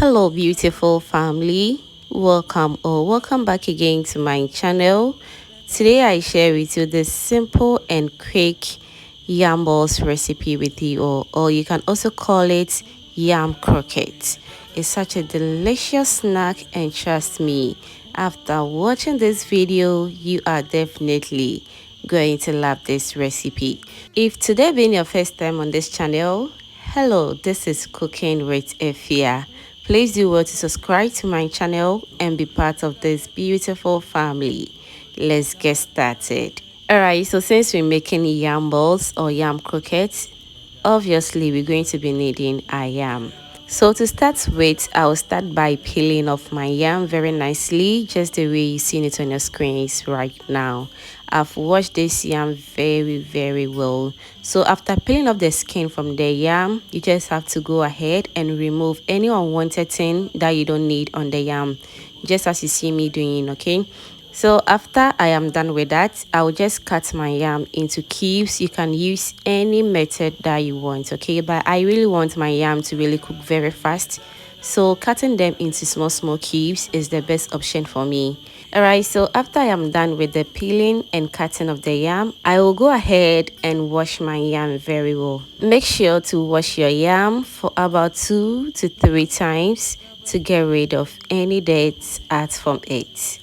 Hello beautiful family, welcome back again to my channel. Today I share with you this simple and quick yam balls recipe with you, or you can also call it yam croquette. It's such a delicious snack, and trust me, after watching this video you are definitely going to love this recipe. If today being your first time on this channel, hello, this is Cooking with Efia. Please do well to subscribe to my channel and be part of this beautiful family. Let's get started. Alright, so since we're making yam balls or yam croquettes, obviously we're going to be needing a yam. So to start with, I'll start by peeling off my yam very nicely, just the way you see it on your screens right now. I've washed this yam very well. So after peeling off the skin from the yam, you just have to go ahead and remove any unwanted thing that you don't need on the yam, just as you see me doing, okay? So after I am done with that, I'll just cut my yam into cubes. You can use any method that you want, okay? But I really want my yam to really cook very fast, so cutting them into small cubes is the best option for me. Alright, so after I am done with the peeling and cutting of the yam, I will go ahead and wash my yam very well. Make sure to wash your yam for about 2 to 3 times to get rid of any dirt out from it.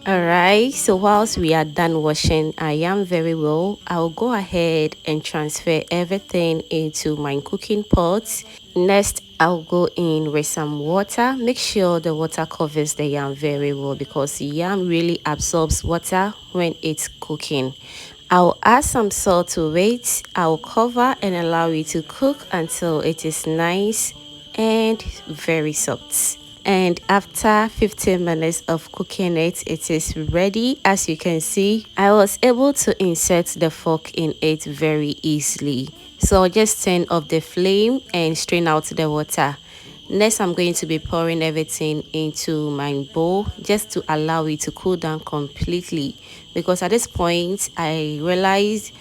Alright, so whilst we are done washing our yam very well, I'll go ahead and transfer everything into my cooking pot. Next, I'll go in with some water. Make sure the water covers the yam very well, because yam really absorbs water when it's cooking. I'll add some salt to it. I'll cover and allow it to cook until it is nice and very soft. And after 15 minutes of cooking it, it is ready. As you can see, I was able to insert the fork in it very easily. So I'll just turn off the flame and strain out the water. Next, I'm going to be pouring everything into my bowl just to allow it to cool down completely, because at this point I realized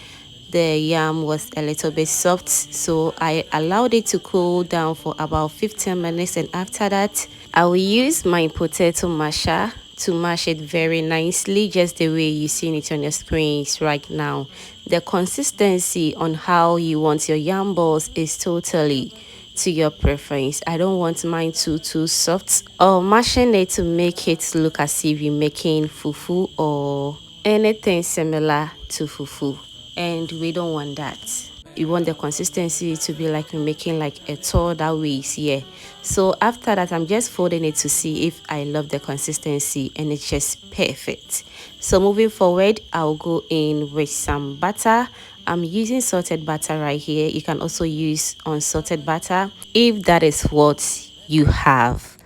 the yam was a little bit soft, so I allowed it to cool down for about 15 minutes, and after that I will use my potato masher to mash it very nicely, just the way you see it on your screens right now. The consistency on how you want your yam balls is totally to your preference. I don't want mine too soft, or mashing it to make it look as if you're making fufu or anything similar to fufu, and we don't want that. You want the consistency to be like you're making like a tour that way here. So after that, I'm just folding it to see if I love the consistency, and it's just perfect. So moving forward, I'll go in with some butter. I'm using salted butter right here. You can also use unsalted butter if that is what you have.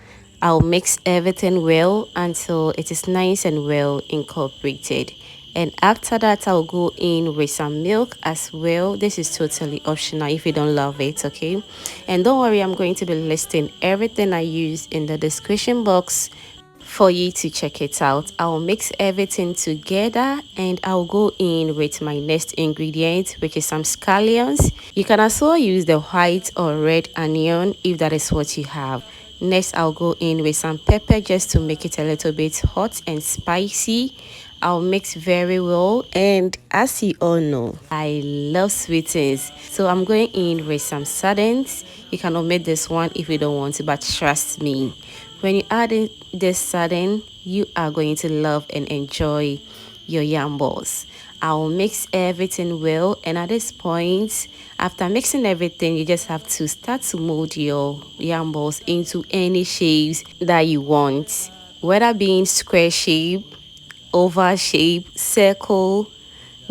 I'll mix everything well until it is nice and well incorporated. And after that, I'll go in with some milk as well. This is totally optional if you don't love it, okay? And don't worry, I'm going to be listing everything I use in the description box for you to check it out. I'll mix everything together, and I'll go in with my next ingredient, which is some scallions. You can also use the white or red onion if that is what you have. Next, I'll go in with some pepper just to make it a little bit hot and spicy. I'll mix very well, and as you all know, I love sweet things, so I'm going in with some sardines. You can omit this one if you don't want to, but trust me, when you add in this sardine, you are going to love and enjoy your yam balls. I'll mix everything well, and at this point, after mixing everything, you just have to start to mold your yam balls into any shapes that you want, whether being square shape, oval shape, circle,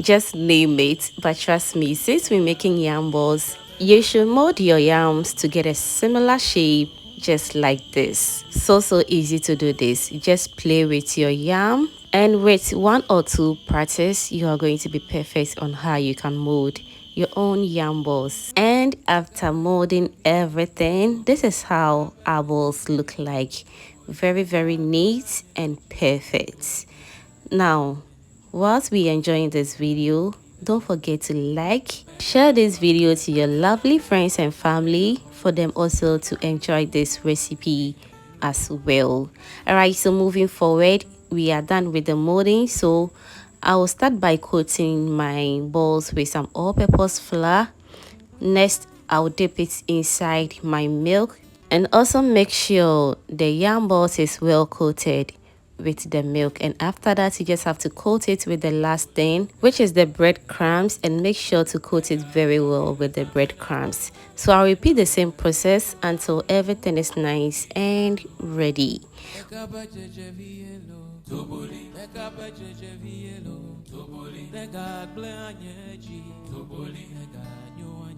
just name it. But trust me, since we're making yam balls, you should mold your yams to get a similar shape, just like this. So easy to do this. Just play with your yam, and with 1 or 2 practice, you are going to be perfect on how you can mold your own yam balls. And after molding everything, this is how our balls look like. Very, very neat and perfect. Now, whilst we enjoying this video, don't forget to like, share this video to your lovely friends and family for them also to enjoy this recipe as well. Alright, so moving forward, we are done with the molding. So I will start by coating my balls with some all-purpose flour. Next, I'll dip it inside my milk and also make sure the yam balls is well coated with the milk. And after that, you just have to coat it with the last thing, which is the breadcrumbs, and make sure to coat it very well with the breadcrumbs. So I'll repeat the same process until everything is nice and ready.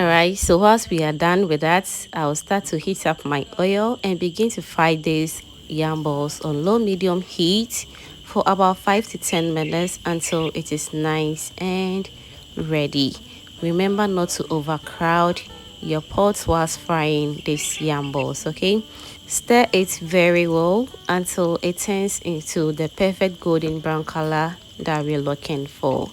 Alright, so whilst we are done with that, I'll start to heat up my oil and begin to fry these yam balls on low medium heat for about 5 to 10 minutes until it is nice and ready. Remember not to overcrowd your pot whilst frying these yam balls, okay? Stir it very well until it turns into the perfect golden brown color that we're looking for.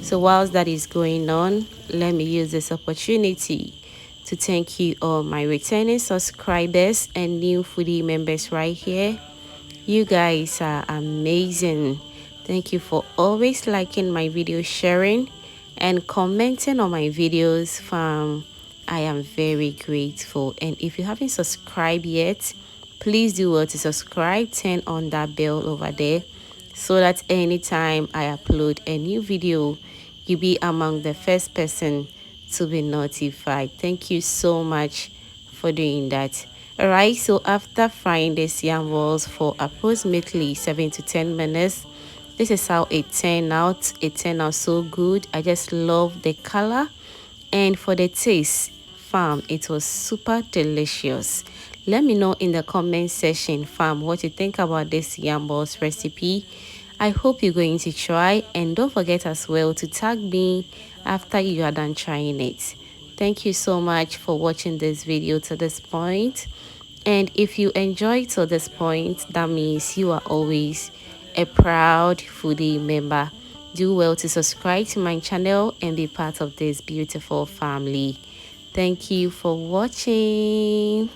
So whilst that is going on, let me use this opportunity to thank you all my returning subscribers and new foodie members right here. You guys are amazing. Thank you for always liking my video, sharing and commenting on my videos, fam. I am very grateful. And if you haven't subscribed yet, please do well to subscribe, turn on that bell over there so that anytime I upload a new video, you'll be among the first person to be notified. Thank you so much for doing that. Alright, so after frying these yam balls for approximately 7 to 10 minutes, this is how it turned out. It turned out so good. I just love the color, and for the taste, fam, it was super delicious. Let me know in the comment section, fam, what you think about this yam balls recipe. I hope you're going to try, and don't forget as well to tag me after you are done trying it. Thank you so much for watching this video to this point. And if you enjoyed to this point, that means you are always a proud foodie member. Do well to subscribe to my channel and be part of this beautiful family. Thank you for watching.